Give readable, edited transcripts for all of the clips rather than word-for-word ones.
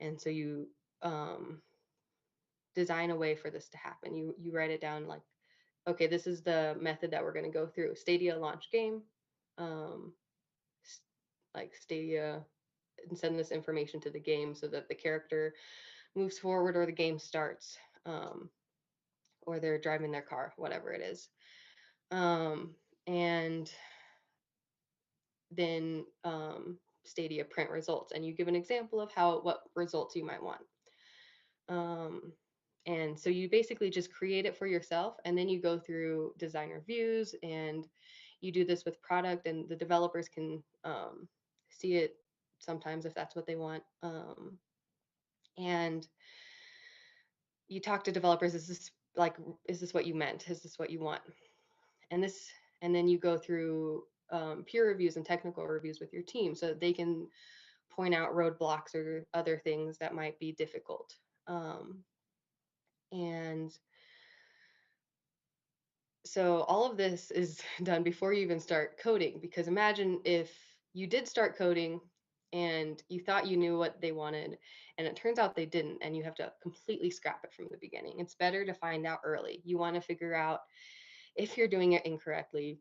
And so you design a way for this to happen. You write it down like, okay, this is the method that we're going to go through. Stadia launch game, um, like Stadia, and send this information to the game so that the character moves forward or the game starts, or they're driving their car, whatever it is. And then Stadia print results, and you give an example of what results you might want. Um, and so you basically just create it for yourself, and then you go through design reviews, and you do this with product, and the developers can see it sometimes if that's what they want. And you talk to developers, is this what you meant? Is this what you want? And this, and then you go through peer reviews and technical reviews with your team so that they can point out roadblocks or other things that might be difficult. And so all of this is done before you even start coding, because imagine if you did start coding and you thought you knew what they wanted and it turns out they didn't, and you have to completely scrap it from the beginning. It's better to find out early. You want to figure out if you're doing it incorrectly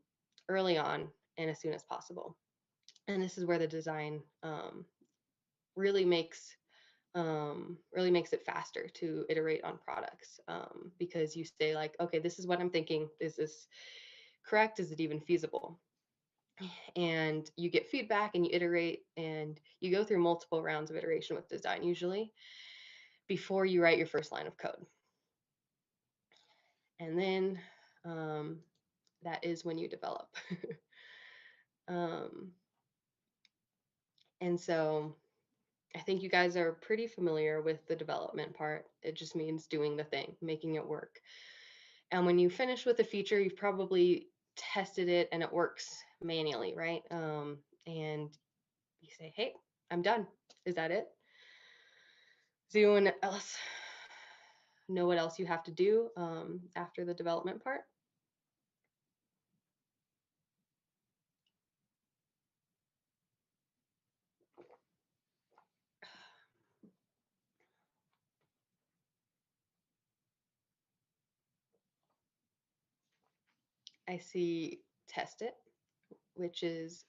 early on and as soon as possible. And this is where the design really makes really makes it faster to iterate on products, because you say like, okay, this is what I'm thinking. Is this correct? Is it even feasible? And you get feedback and you iterate, and you go through multiple rounds of iteration with design usually before you write your first line of code. And then that is when you develop. um, and so I think you guys are pretty familiar with the development part. It just means doing the thing, making it work. And when you finish with a feature, you've probably tested it and it works manually, right? And you say, hey, I'm done. Is that it? Does anyone else know what else you have to do after the development part? I see test it, which is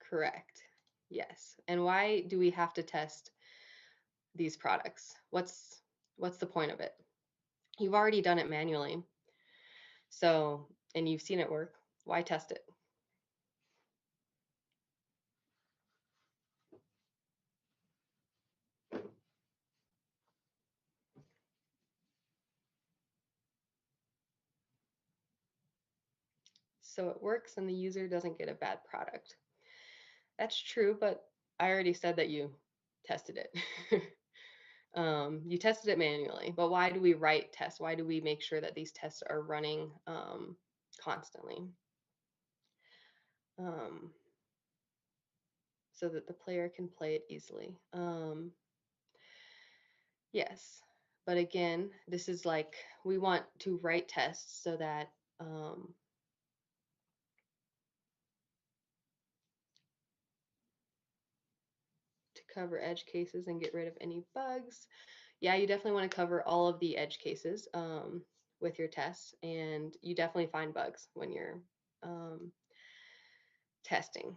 correct. Yes. And why do we have to test these products? What's the point of it? You've already done it manually. So, and you've seen it work. Why test it? So it works and the user doesn't get a bad product. That's true, but I already said that you tested it. You tested it manually, but why do we write tests? Why do we make sure that these tests are running constantly? Um, so that the player can play it easily. Yes, but again, this is like, we want to write tests so that to cover edge cases and get rid of any bugs. Yeah, you definitely want to cover all of the edge cases with your tests, and you definitely find bugs when you're testing.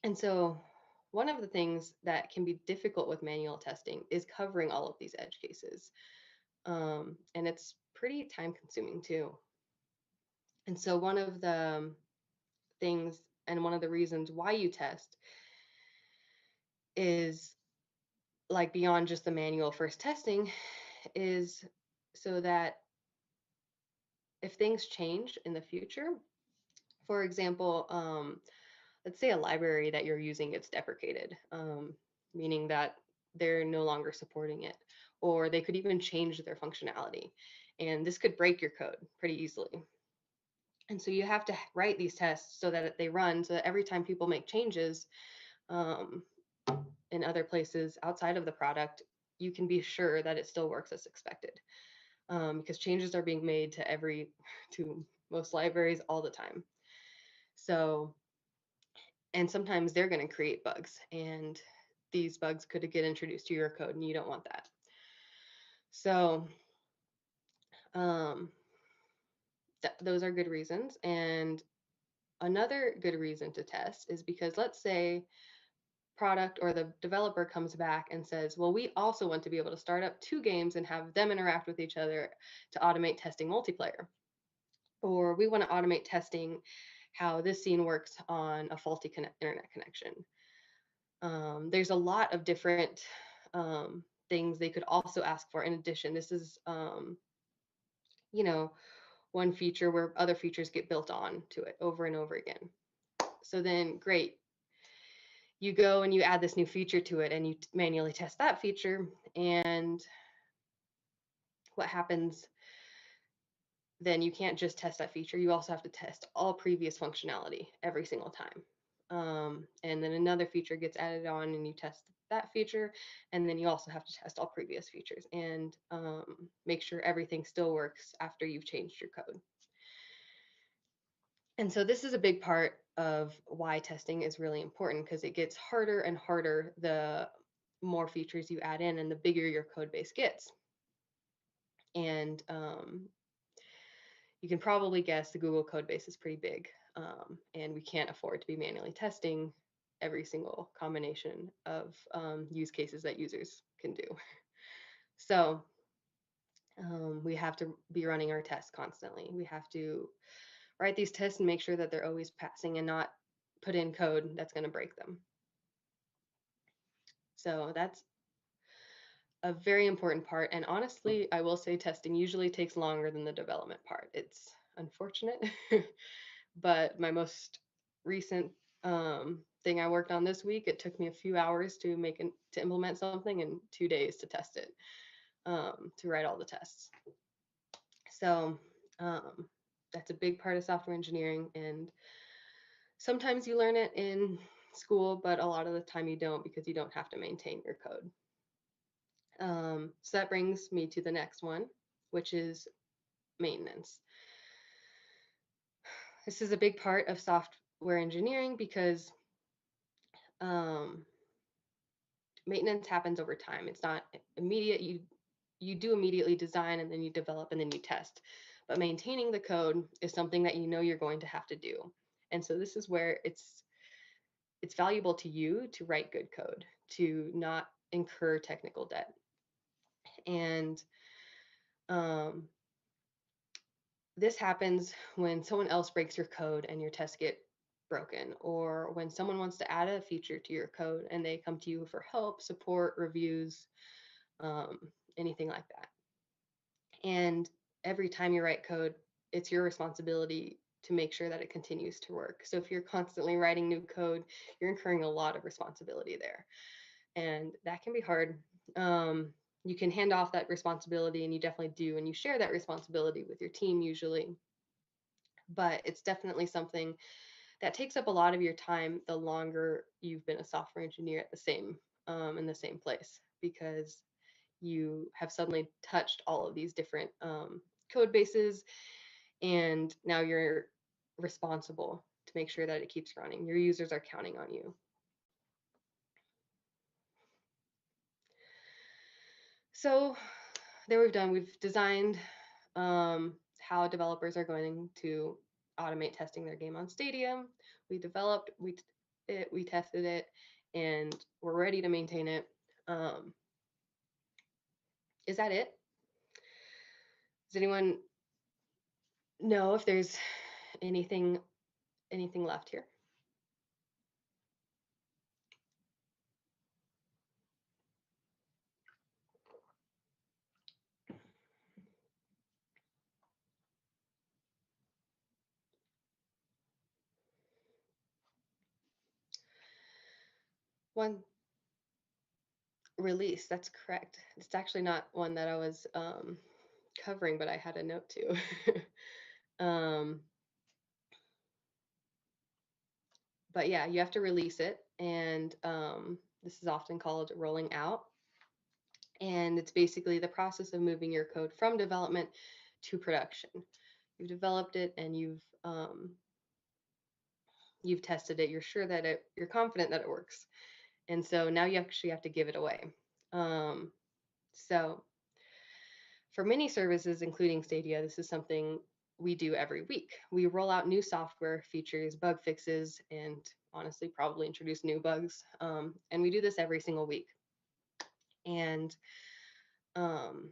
And so one of the things that can be difficult with manual testing is covering all of these edge cases. And it's pretty time consuming too. And so one of the things and one of the reasons why you test is, like, beyond just the manual first testing, is so that if things change in the future, for example, let's say a library that you're using gets deprecated, meaning that they're no longer supporting it, or they could even change their functionality. And this could break your code pretty easily. And so you have to write these tests so that they run, so that every time people make changes um, in other places outside of the product, you can be sure that it still works as expected. Because changes are being made to most libraries all the time. So, and sometimes they're going to create bugs, and these bugs could get introduced to your code, and you don't want that. So um, those are good reasons. And another good reason to test is because, let's say, product or the developer comes back and says, well, we also want to be able to start up two games and have them interact with each other to automate testing multiplayer. Or we want to automate testing how this scene works on a faulty internet connection. There's a lot of different things they could also ask for in addition. This is, you know, one feature where other features get built on to it over and over again. So then, great, you go and you add this new feature to it and you manually test that feature. And what happens then? You can't just test that feature. You also have to test all previous functionality every single time. And then another feature gets added on and you test that feature. And then you also have to test all previous features and make sure everything still works after you've changed your code. And so this is a big part of why testing is really important, because it gets harder and harder the more features you add in and the bigger your code base gets. And you can probably guess the Google code base is pretty big, and we can't afford to be manually testing every single combination of use cases that users can do. So we have to be running our tests constantly. We have to write these tests and make sure that they're always passing and not put in code that's going to break them. So that's a very important part. And honestly, I will say testing usually takes longer than the development part. It's unfortunate, but my most recent thing I worked on this week, it took me a few hours to implement something and 2 days to test it, to write all the tests. So that's a big part of software engineering, and sometimes you learn it in school, but a lot of the time you don't, because you don't have to maintain your code. So that brings me to the next one, which is maintenance. This is a big part of software engineering because maintenance happens over time. It's not immediate. You do immediately design and then you develop and then you test. But maintaining the code is something that you know you're going to have to do. And so this is where it's valuable to you to write good code, to not incur technical debt. And this happens when someone else breaks your code and your tests get broken, or when someone wants to add a feature to your code and they come to you for help, support, reviews, anything like that. And every time you write code, it's your responsibility to make sure that it continues to work. So if you're constantly writing new code, you're incurring a lot of responsibility there. And that can be hard. You can hand off that responsibility, and you definitely do, and you share that responsibility with your team usually. But it's definitely something that takes up a lot of your time the longer you've been a software engineer at the same in the same place, because you have suddenly touched all of these different code bases, and now you're responsible to make sure that it keeps running. Your users are counting on you. So there we've designed how developers are going to automate testing their game on Stadia. We developed, we tested it, and we're ready to maintain it. Is that it? Does anyone know if there's anything left here? One release, that's correct. It's actually not one that I was covering, but I had a note to. But yeah, you have to release it, and this is often called rolling out. And it's basically the process of moving your code from development to production. You've developed it and you've tested it. You're sure that you're confident that it works, And so now you actually have to give it away. So for many services, including Stadia, this is something we do every week. We roll out new software features, bug fixes, and honestly, probably introduce new bugs. And we do this every single week. And um,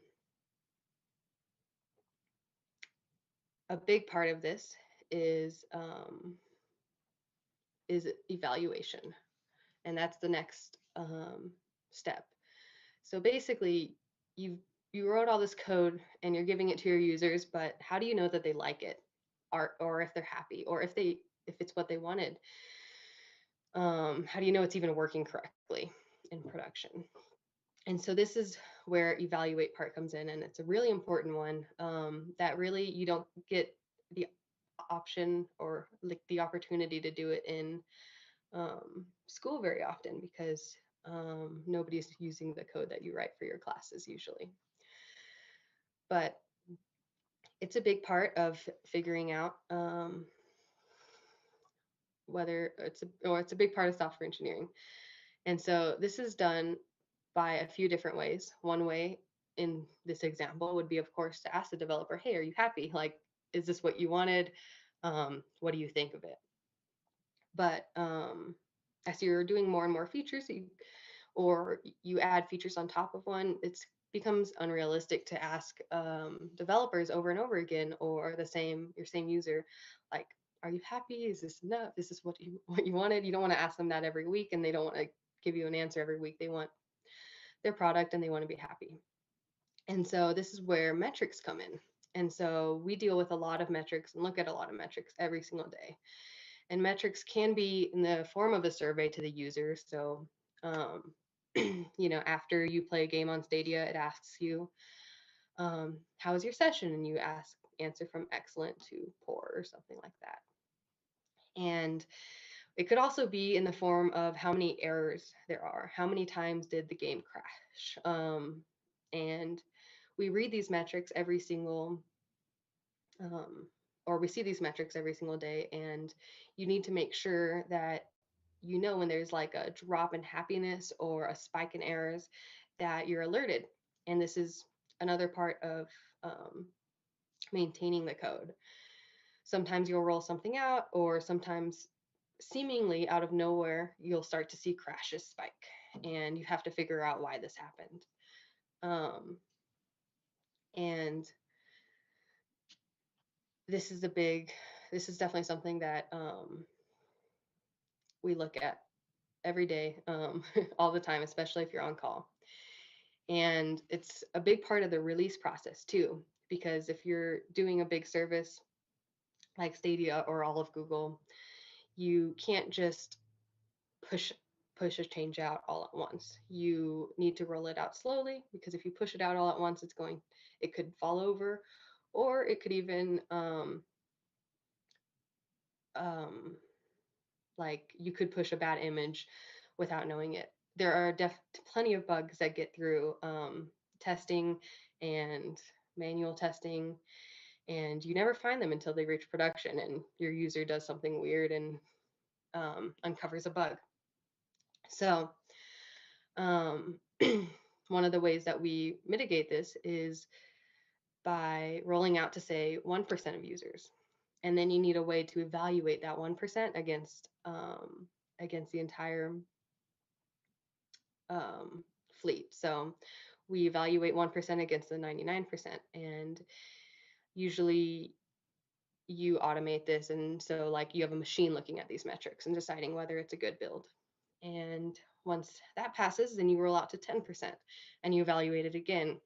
a big part of this is um, is evaluation, and that's the next step. So basically, you you wrote all this code and you're giving it to your users, but how do you know that they like it, or if they're happy, or if it's what they wanted? How do you know it's even working correctly in production? And so this is where evaluate part comes in, and it's a really important one that really you don't get the option or like the opportunity to do it in school very often because nobody's using the code that you write for your classes usually. But it's a big part of figuring out whether it's a big part of software engineering. And so this is done by a few different ways. One way in this example would be, of course, to ask the developer, hey, are you happy? Like, is this what you wanted? What do you think of it? But as you're doing more and more features, or you add features on top of one, it becomes unrealistic to ask developers over and over again, or your same user, like, are you happy? Is this enough? Is this what you wanted? You don't want to ask them that every week, and they don't want to give you an answer every week. They want their product and they want to be happy. And so this is where metrics come in. And so we deal with a lot of metrics and look at a lot of metrics every single day. And metrics can be in the form of a survey to the user. So, after you play a game on Stadia, it asks you, how was your session? And you answer from excellent to poor or something like that. And it could also be in the form of how many errors there are. How many times did the game crash? And we read these metrics every single, um, or we see these metrics every single day. And you need to make sure that you know when there's like a drop in happiness or a spike in errors that you're alerted. And this is another part of maintaining the code. Sometimes you'll roll something out, or sometimes seemingly out of nowhere, you'll start to see crashes spike, and you have to figure out why this happened. Um, and this is this is definitely something that we look at every day, all the time, especially if you're on call. And it's a big part of the release process too, because if you're doing a big service like Stadia or all of Google, you can't just push push a change out all at once. You need to roll it out slowly, because if you push it out all at once, it could fall over, or it could even um, like you could push a bad image without knowing it. There are plenty of bugs that get through testing and manual testing, and you never find them until they reach production and your user does something weird and uncovers a bug. So um, one of the ways that we mitigate this is by rolling out to, say, 1% of users. And then you need a way to evaluate that 1% against the entire fleet. So we evaluate 1% against the 99%. And usually you automate this. And so, like, you have a machine looking at these metrics and deciding whether it's a good build. And once that passes, then you roll out to 10% and you evaluate it again.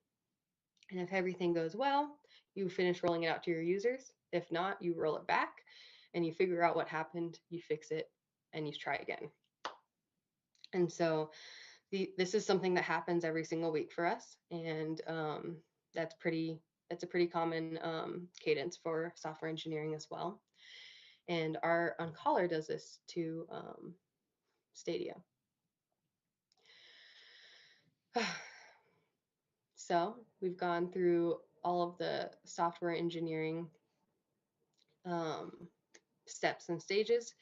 And if everything goes well, you finish rolling it out to your users. If not, you roll it back and you figure out what happened, you fix it, and you try again. And so this is something that happens every single week for us, and that's a pretty common cadence for software engineering as well. And our Uncaller does this to Stadia. So we've gone through all of the software engineering um, steps and stages,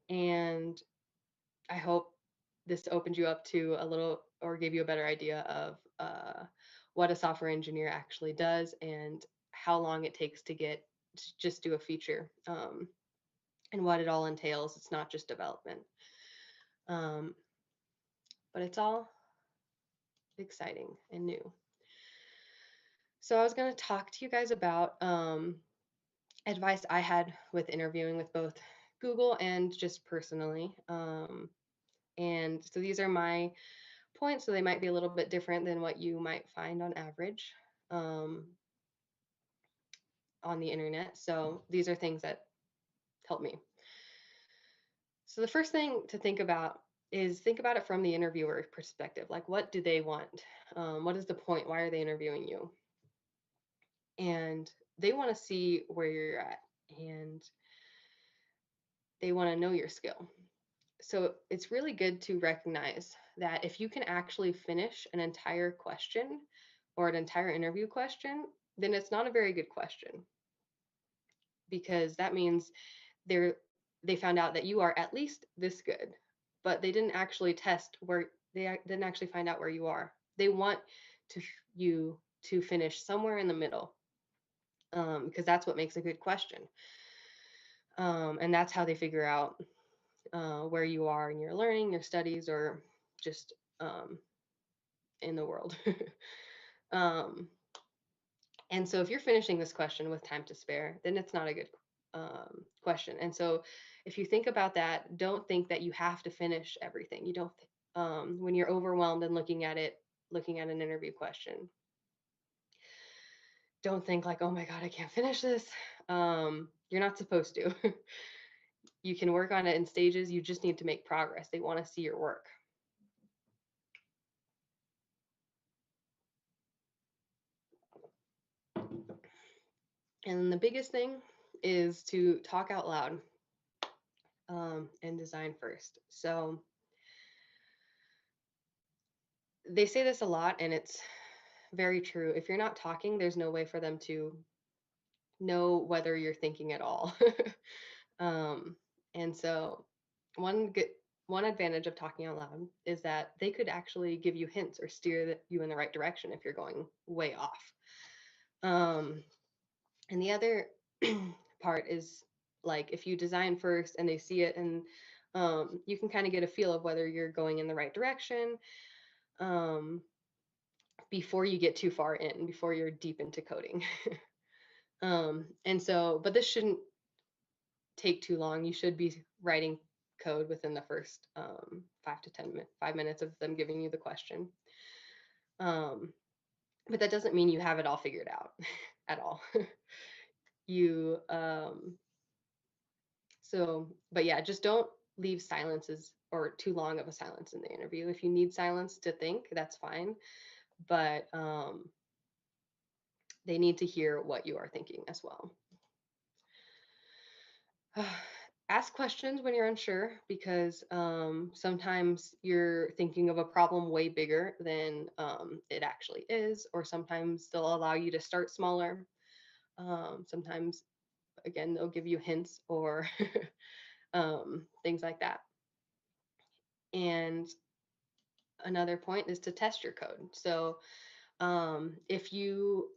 and I hope this opened you up to a little, or gave you a better idea of what a software engineer actually does and how long it takes to get to just do a feature, and what it all entails. It's not just development, um, but it's all exciting and new. So I was going to talk to you guys about advice I had with interviewing with both Google and just personally. And so these are my points, so they might be a little bit different than what you might find on average, um, on the internet. So these are things that help me. So the first thing to think about is think about it from the interviewer perspective. Like, what do they want? What is the point? Why are they interviewing you? And they want to see where you're at, and they want to know your skill. So it's really good to recognize that if you can actually finish an entire question or an entire interview question, then it's not a very good question, because that means they're they found out that you are at least this good, but they didn't actually test where didn't actually find out where you are. They want to you to finish somewhere in the middle, because that's what makes a good question, and that's how they figure out where you are in your learning, your studies, or just in the world. um, and so if you're finishing this question with time to spare, then it's not a good question. And so if you think about that, don't think that you have to finish everything. You don't, when you're overwhelmed and looking at an interview question, don't think like, oh my God, I can't finish this. You're not supposed to. You can work on it in stages. You just need to make progress. They want to see your work. And the biggest thing is to talk out loud, and design first. So they say this a lot, and it's very true. If you're not talking, there's no way for them to know whether you're thinking at all. um, and so one good one advantage of talking out loud is that they could actually give you hints or steer you in the right direction if you're going way off. Um, and the other part is, like, if you design first and they see it, and you can kind of get a feel of whether you're going in the right direction, um, before you get too far in, before you're deep into coding. And so, but this shouldn't take too long. You should be writing code within the first 5 minutes of them giving you the question. Um, but that doesn't mean you have it all figured out at all. you So, but yeah, just don't leave silences or too long of a silence in the interview. If you need silence to think, that's fine, but they need to hear what you are thinking as well. Ask questions when you're unsure, because sometimes you're thinking of a problem way bigger than it actually is, or sometimes they'll allow you to start smaller. Sometimes, again, they'll give you hints or things like that. And another point is to test your code. So if you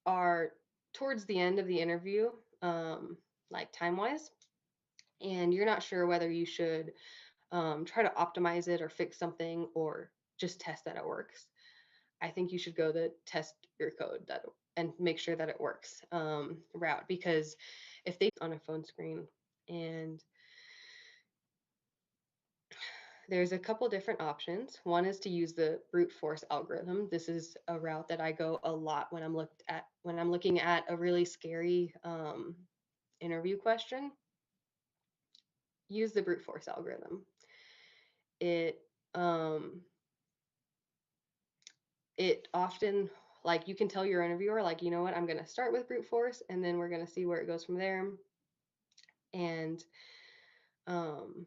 are towards the end of the interview, like time wise, and you're not sure whether you should try to optimize it or fix something or just test that it works, I think you should go the test your code that and make sure that it works route, because if they on a phone screen, and there's a couple different options. One is to use the brute force algorithm. This is a route that I go a lot when I'm looking at a really scary interview question. Use the brute force algorithm. It um, it often, like, you can tell your interviewer, like, you know what, I'm going to start with brute force, and then we're going to see where it goes from there. And um,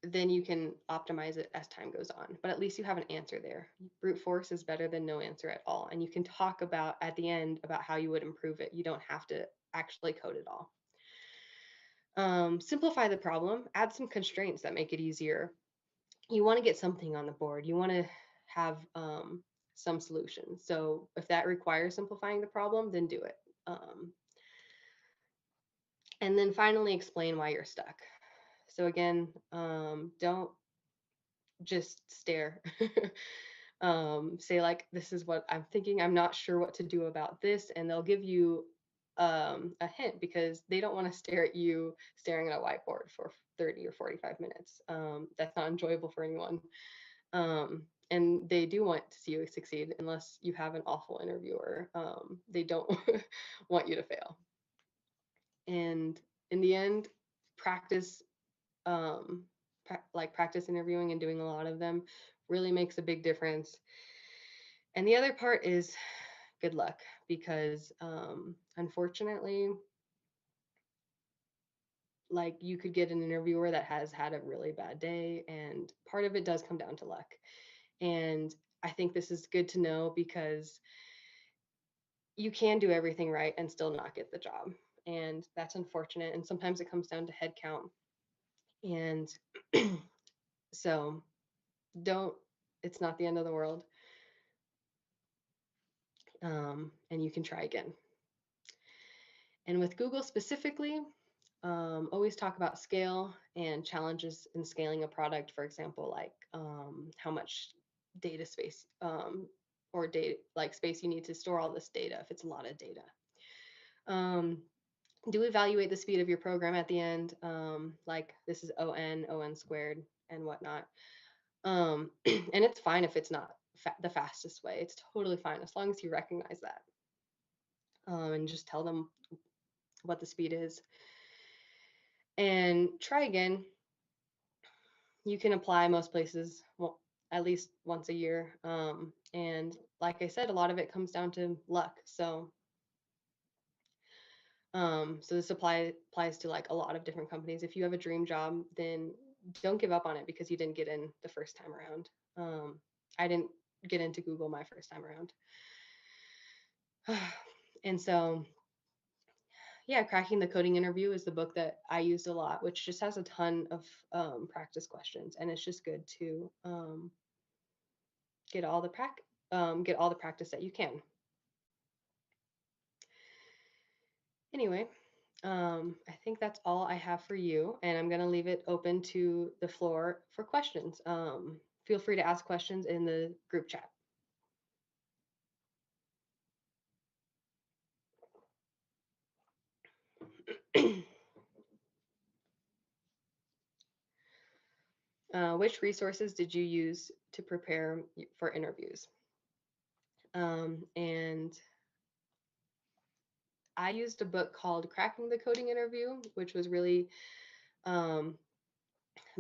then you can optimize it as time goes on, but at least you have an answer there. Brute force is better than no answer at all, and you can talk about at the end about how you would improve it. You don't have to actually code it all. Simplify the problem, add some constraints that make it easier. You want to get something on the board. You want to have some solution. So if that requires simplifying the problem, then do it. Um, and then finally, explain why you're stuck. So again, don't just stare. Say like, this is what I'm thinking. I'm not sure what to do about this, and they'll give you a hint because they don't want to stare at you staring at a whiteboard for 30 or 45 minutes. That's not enjoyable for anyone. And they do want to see you succeed unless you have an awful interviewer. They don't want you to fail. And in the end, practice, like practice interviewing and doing a lot of them really makes a big difference. And the other part is good luck because unfortunately, like you could get an interviewer that has had a really bad day, and part of it does come down to luck. And I think this is good to know because you can do everything right and still not get the job. And that's unfortunate. And sometimes it comes down to head count. And so don't, it's not the end of the world. And you can try again. And with Google specifically, always talk about scale and challenges in scaling a product. For example, like how much data space or data like space you need to store all this data if it's a lot of data. Um, do evaluate the speed of your program at the end, like this is on squared and whatnot. And it's fine if it's not the fastest way. It's totally fine as long as you recognize that, and just tell them what the speed is and try again. You can apply most places, well, at least once a year. And like I said, a lot of it comes down to luck. So this applies to like a lot of different companies. If you have a dream job, then don't give up on it because you didn't get in the first time around. I didn't get into Google my first time around. And so, yeah, Cracking the Coding Interview is the book that I used a lot, which just has a ton of practice questions, and it's just good to get all the get all the practice that you can. Anyway, I think that's all I have for you, and I'm going to leave it open to the floor for questions. Feel free to ask questions in the group chat. Which resources did you use to prepare for interviews? And I used a book called Cracking the Coding Interview, which was really um,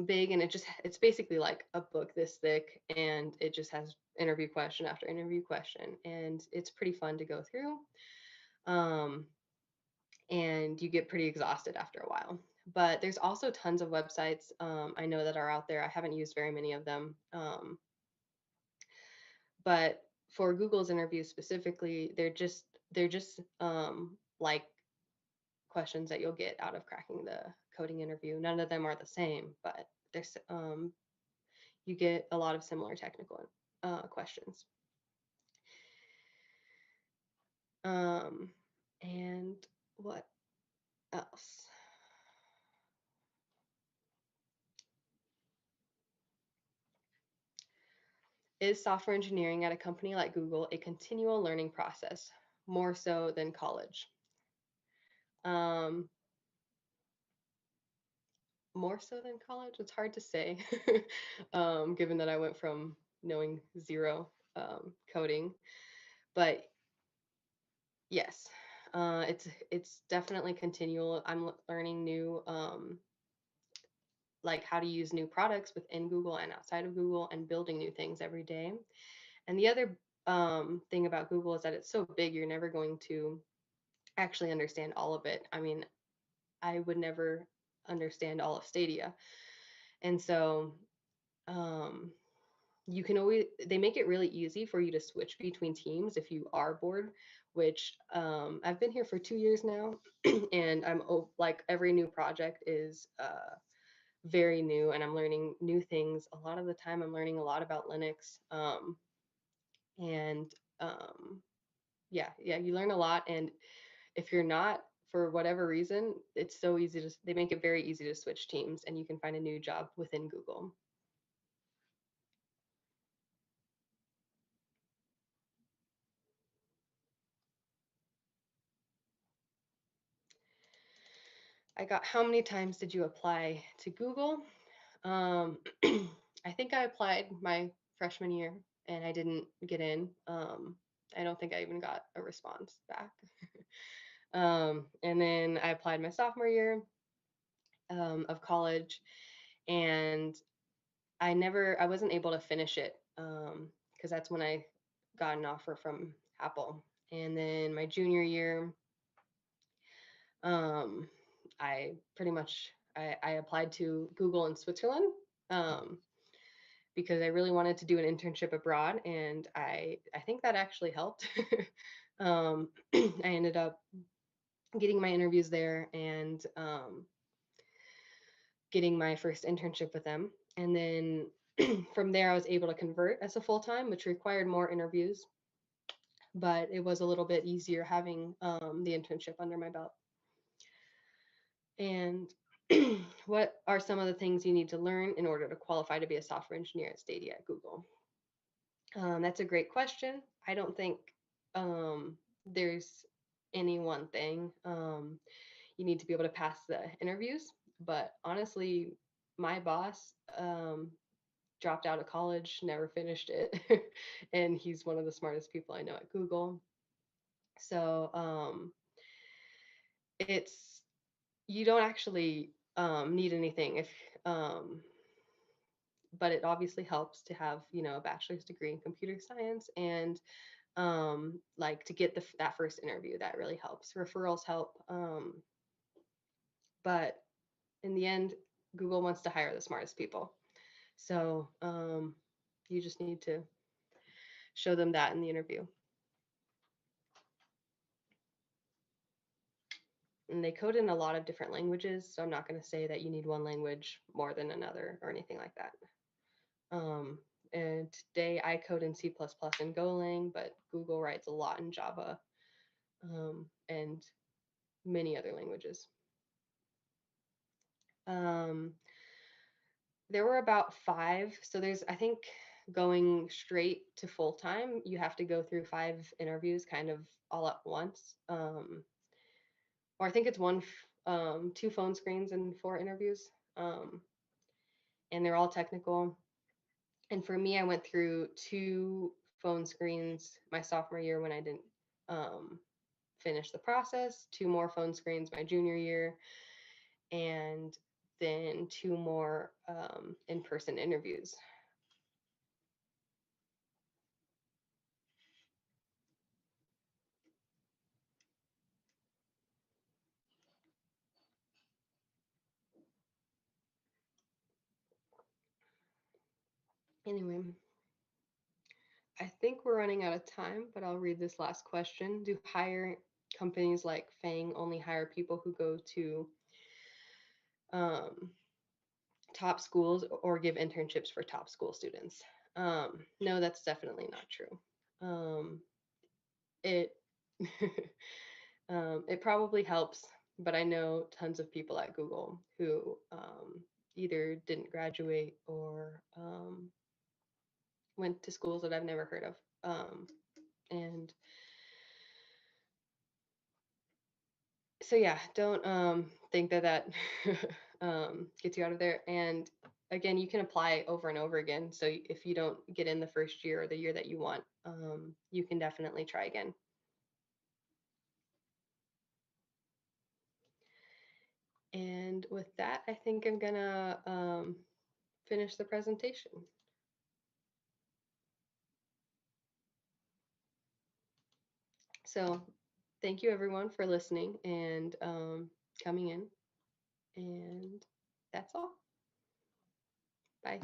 big, and it's basically like a book this thick, and it just has interview question after interview question, and it's pretty fun to go through. Um, and you get pretty exhausted after a while. But there's also tons of websites I know that are out there. I haven't used very many of them. But for Google's interviews specifically, they're just like questions that you'll get out of cracking the coding interview. None of them are the same, but there's you get a lot of similar technical questions. And what else? Is software engineering at a company like Google a continual learning process, more so than college? Um, More so than college? It's hard to say, given that I went from knowing zero coding. But yes, it's definitely continual. I'm learning new, like how to use new products within Google and outside of Google, and building new things every day. And the other thing about Google is that it's so big, you're never going to actually understand all of it. I mean, I would never understand all of Stadia. And so, um, you can always they make it really easy for you to switch between teams if you are bored, which I've been here for 2 years now, and like every new project is very new, and I'm learning new things. A lot of the time, I'm learning a lot about Linux, and um, yeah, you learn a lot. And if you're not, for whatever reason, it's so easy to they make it very easy to switch teams, and you can find a new job within Google. I got, how many times did you apply to Google? Um, I think I applied my freshman year and I didn't get in. I don't think I even got a response back. And then I applied my sophomore year of college, and I wasn't able to finish it because that's when I got an offer from Apple. And then my junior year, um, I pretty much I applied to Google in Switzerland. Um, because I really wanted to do an internship abroad, and I think that actually helped. I ended up getting my interviews there, and getting my first internship with them, and then from there I was able to convert as a full time, which required more interviews, but it was a little bit easier having the internship under my belt. And what are some of the things you need to learn in order to qualify to be a software engineer at Stadia at Google? That's a great question. I don't think there's any one thing. You need to be able to pass the interviews, but honestly, my boss dropped out of college, never finished it, and he's one of the smartest people I know at Google. So it's you don't actually need anything if um, but it obviously helps to have, a bachelor's degree in computer science, and like to get that first interview. That really helps. Referrals help, but in the end, Google wants to hire the smartest people. So you just need to show them that in the interview. And they code in a lot of different languages, so I'm not going to say that you need one language more than another or anything like that. And today I code in C++ and Golang, but Google writes a lot in Java, and many other languages. Um, there were about 5. So there's, I think, going straight to full time, you have to go through 5 interviews kind of all at once. Or I think it's 2 phone screens and 4 interviews. And they're all technical. And for me, I went through 2 phone screens my sophomore year when I didn't finish the process, 2 more phone screens my junior year, and then 2 more in-person interviews. Anyway, I think we're running out of time, but I'll read this last question. Do hire companies like Fang only hire people who go to um, top schools or give internships for top school students? No, that's definitely not true. It it probably helps, but I know tons of people at Google who either didn't graduate or went to schools that I've never heard of. And so yeah, don't think that gets you out of there. And again, you can apply over and over again. So if you don't get in the first year or the year that you want, you can definitely try again. And with that, I think I'm gonna finish the presentation. So thank you everyone for listening and coming in. And that's all. Bye.